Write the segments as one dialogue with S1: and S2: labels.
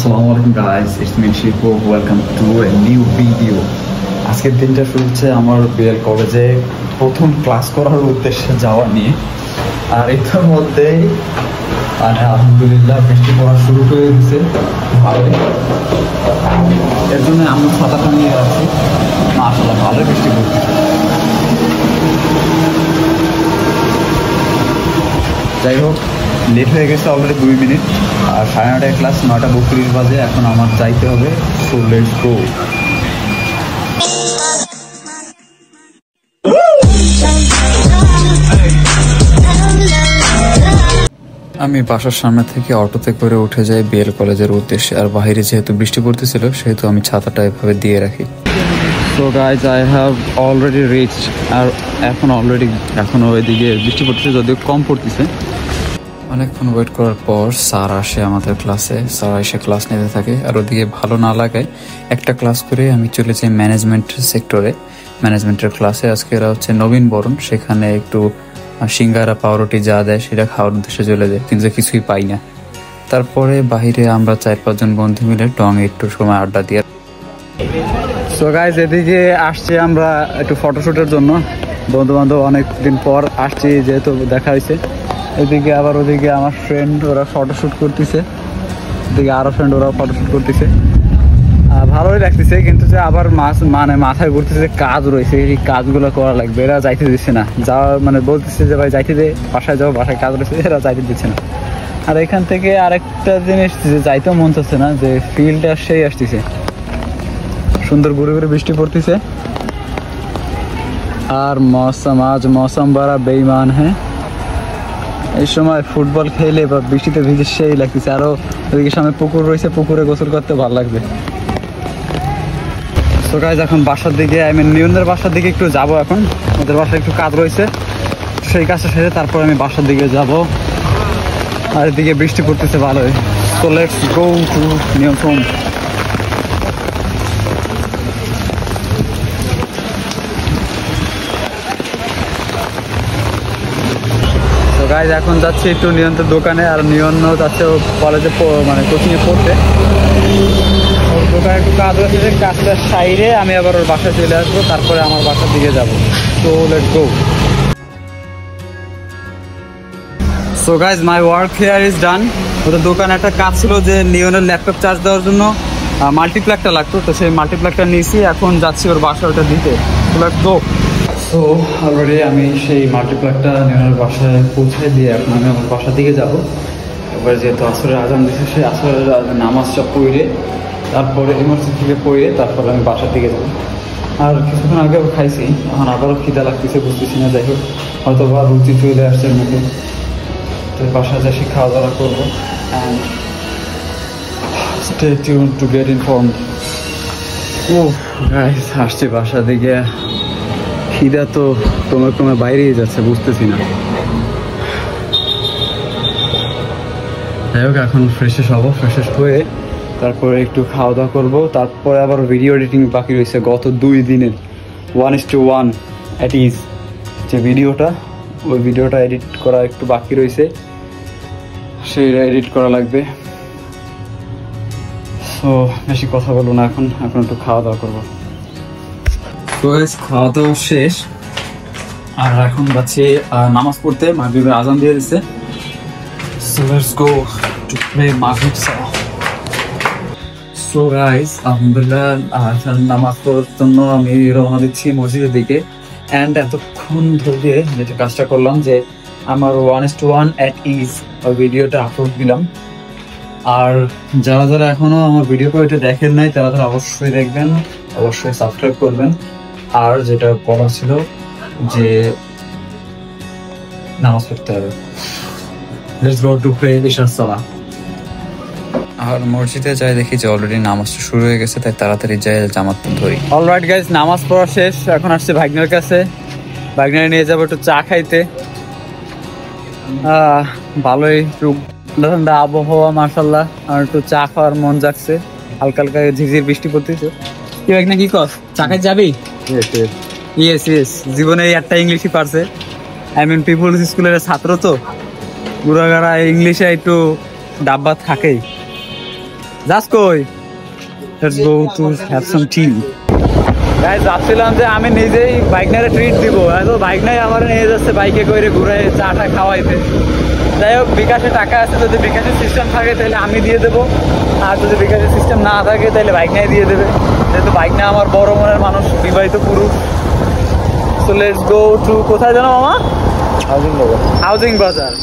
S1: Assalamualaikum guys, it's me Shipo. Welcome to a new video. আজকের দিনটা শুরু হচ্ছে আমার বিএল কলেজে প্রথম ক্লাস করার উদ্দেশ্যে যাওয়া নিয়ে। আর এটার মধ্যে মানে আলহামদুলিল্লাহ বৃষ্টি পড়া শুরু হয়ে গেছে ভালোই। এর জন্য আমরা ছাতাটা নিয়ে আছি, মাশাআল্লাহ ভালোই বৃষ্টি পড়ছে। যাই হোক, লেট হয়ে গেছে অলরেডি 2 মিনিট, আর 9:30টায় ক্লাস, 9:32 বাজে। এখন আমার যাইতে হবে, সো লেটস গো। আমি বাসার সামনে থেকে অটোতে করে উঠে যাই বিএল কলেজের উদ্দেশ্যে। আর বাইরে যেহেতু বৃষ্টি পড়তেছিল সেহেতু আমি ছাতাটা এভাবে দিয়ে রাখি। So guys, I have already reached. আর এখনো ওইদিকে বৃষ্টি পড়তেছে, যদিও কম পড়তেছে। অনেকক্ষণ ওয়েট করার পর স্যার আসে আমাদের ক্লাসে। স্যার এসে ক্লাস নিতে থাকে, আর ওদিকে ভালো না লাগায় একটা ক্লাস করে আমি চলে যাই ম্যানেজমেন্ট সেক্টরে, ম্যানেজমেন্টের ক্লাসে। আজকে এরা হচ্ছে নবীন বরণ, সেখানে একটু সিঙ্গারা পাউরুটি যা দেয় সেটা খাওয়ার উদ্দেশ্যে চলে যায়, কিন্তু কিছুই পাই না। তারপরে বাহিরে আমরা 4-5 জন বন্ধু মিলে টঙে একটু সময় আড্ডা দিয়ে। সো গাইজ, এদিকে আসছি আমরা একটু ফটোশ্যুটের জন্য। বন্ধু বান্ধব অনেকদিন পর আসছি, যেহেতু দেখা হয়েছে। এদিকে আবার ওদিকে আমার ফ্রেন্ড, ওরা ফটোশ্যুট করতেছে। এদিকে আরো ফ্রেন্ড, ওরাও ফটোশ্যুট করতেছে। ভালোই লাগতেছে, কিন্তু যে আবার মাথায় ঘুরতেছে কাজ রয়েছে, এই কাজগুলো করা লাগবে। এরা যাইতে দিচ্ছে না, যাওয়া মানে বলতেছে যে ভাই যাইতে দে, বাসায় যাবো, বাসায় কাজ রয়েছে, এরা যাইতে দিচ্ছে না। আর এখান থেকে আরেকটা জিনিস যে যাইতেও মন চাচ্ছে না, যে ফিল্ডটা সেই আসতেছে সুন্দর, ঘুরে ঘুরে বৃষ্টি পড়তেছে। আর আজ মৌসুম বড়া বেঈমান হ্যাঁ। এই সময় ফুটবল খেলে বা বৃষ্টিতে ভিজে সেই লাগতেছে। আরো ওইদিকে সামনে পুকুর রয়েছে, পুকুরে গোসল করতে ভালো লাগবে। সো গাইজ, এখন বাসার দিকে, নিয়নদের বাসার দিকে একটু যাবো। এখন ওদের বাসায় একটু কাজ রয়েছে, সেই কাজটা সেরে তারপর আমি বাসার দিকে যাব। আর এদিকে বৃষ্টি পড়তেছে ভালোই। So let's go two neon home. Guys, এখন যাচ্ছি একটু নিয়ন্ত্রণ দোকানে। আর নিয়ন্ত্রণ যাচ্ছে কলেজে, মানে কোচিংয়ে পড়তে। ওর দোকানে একটু কাজ হচ্ছে, কাজটার সাইডে আমি আবার ওর বাসায় চলে আসবো, তারপরে আমার বাসার দিকে যাবো। So let's go. So guys, my work here is done. ওদের দোকানে একটা কাজ ছিল, যে নিয়নের ল্যাপটপ চার্জ দেওয়ার জন্য মাল্টিপ্লাগটা লাগতো, তো সেই মাল্টিপ্লাগটা নিয়েছি। এখন যাচ্ছি ওর বাসায় ওটা দিতে। Let's go. সো অলরেডি আমি সেই মাল্টিপ্লাগটা নিয়নের বাসায় পৌঁছে দিয়ে এখন আমি আমার বাসার দিকে যাবো। এবার যেহেতু আসরের আজান দিচ্ছে, সেই আসরের নামাজটা পড়ে তারপরে ইমার্জেন্সি থেকে পড়ে তারপরে আমি বাসার দিকে যাবো। আর কিছুক্ষণ আগেও খাইছি, এখন আবারও খিদা লাগতেছে, বুঝতেছি না। যাই হোক, হয়তো বা রুচি চলে আসছে মুখে, তো বাসায় যাই খাওয়া দাওয়া করবো। And stay tune to get informed. Oh guys, আসছে বাসার দিকে। খিদা তো ক্রমে বাইরেই যাচ্ছে, বুঝতেছি না। যাই হোক, এখন ফ্রেশ হবো, ফ্রেশ হয়ে তারপরে একটু খাওয়া দাওয়া করবো। তারপরে আবার ভিডিও এডিটিং বাকি রয়েছে গত 2 দিনের 1:1 অ্যাট ইজ যে ভিডিওটা, ওই ভিডিওটা এডিট করা একটু বাকি রয়েছে, সেইটা এডিট করা লাগবে। সো বেশি কথা বলবো না, এখন একটু খাওয়া দাওয়া করবো। খাওয়া দাওয়া শেষ, আর এখন যাচ্ছি নামাজ পড়তে। মাগরিবের আজান দিয়ে দিচ্ছে। So let's go to pray মাগরিব সালাহ। সো গাইস, আলহামদুলিল্লাহ নামাজ পড়ার জন্য আমি রওনা দিচ্ছি মসজিদের দিকে। অ্যান্ড এতক্ষণ ধরে যেটা কাজটা করলাম, যে আমার 1:1 অ্যাট ইজ ওই ভিডিওটা আপলোড দিলাম। আর যারা এখনো আমার ভিডিও এটা দেখেন নাই, তারা অবশ্যই দেখবেন, অবশ্যই সাবস্ক্রাইব করবেন। আর যেটা বলা ছিল যে নামাজ পড়তে হবে। লেটস গো টু প্রে ইশার সালাহ। আর মসজিদে যাই দেখি যে অলরেডি নামাজটা শুরু হয়ে গেছে, তাই তাড়াতাড়ি যাই জামাতটা ধরি। অলরাইট গাইজ, নামাজ পড়া শেষ। এখন আসছে ভাগ্নের কাছে, ভাগ্নের নিয়ে যাবো একটু চা খাইতে। ভালোই ঠান্ডা ঠান্ডা আবহাওয়া, মাশাআল্লাহ। আর একটু চা খাওয়ার মন যাচ্ছে, হালকা হালকা ঝিরঝির বৃষ্টি পড়তেছে। কি ভাগ্না, কি কস, চা খাই যাবি? ইয়েস ইয়েস, জীবনে একটা ইংলিশই পারছে। পিপলস স্কুলের ছাত্র তো, বুড়াগাড়া ইংলিশে একটু ডাব্বা থাকেই। যাস কই? Let's go to have some T. Guys ভাবছিলাম যে আমি নিজেই বাইক নিয়ে ট্রিট দিব, তো বাইক নিয়ে আমার নিয়ে যাচ্ছে বাইকে করে ঘুরে চাটা খাওয়াইতে। যাই হোক বিকাশে টাকা আছে, যদি বিকাশের সিস্টেম থাকে তাহলে আমি দিয়ে দেবো, আর যদি বিকাশের সিস্টেম না থাকে তাহলে বাইক নিয়ে দিয়ে দেবে, যেহেতু বাইক নিয়ে আমার বড় মনের মানুষ, বিবাহিত পুরুষ। সো লেটস গো টু, কোথায় জানো মামা? হাউজিং বাজার। হাউজিং বাজার।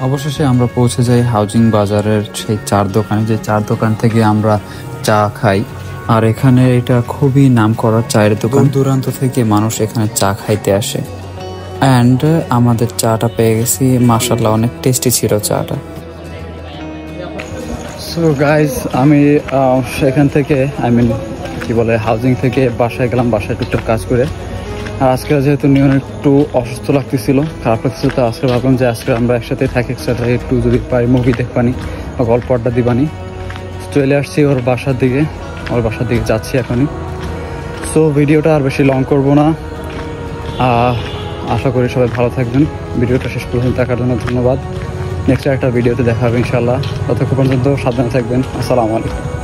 S1: অবশেষে আমরা পৌঁছে যাই হাউজিং বাজারের সেই চার দোকানে, যে চার দোকান থেকে আমরা চা খাই। আর এখানে এটা খুবই নামকরা চায়ের দোকান, দূরান্ত থেকে মানুষ এখানে চা খাইতে আসে। অ্যান্ড আমাদের চাটা পেয়ে গেছি, মাশাআল্লাহ অনেক টেস্টি ছিল চাটা। সো গাইজ আমি সেখান থেকে কি বলে হাউজিং থেকে বাসায় গেলাম, বাসায় টুকটাক কাজ করে। আর আজকে যেহেতু নিয়ন একটু অসুস্থ লাগতেছিল, খারাপ লাগতেছিল, তো আজকে ভাবলাম যে আজকে আমরা একসাথে থাকি, একসাথে একটু যদি পাই মুভি দেখবানি বা গল্প আড্ডা দিবানি। চলে আসছি ওর বাসার দিকে, ওর বাসার দিকে যাচ্ছি এখনই। সো ভিডিওটা আর বেশি লং করবো না, আশা করি সবাই ভালো থাকবেন। ভিডিওটা শেষ পর্যন্ত দেখার জন্য ধন্যবাদ। নেক্সট একটা ভিডিওতে দেখা হবে ইনশাল্লাহ। ততক্ষণ পর্যন্ত সাবধানে থাকবেন। আসসালামু আলাইকুম।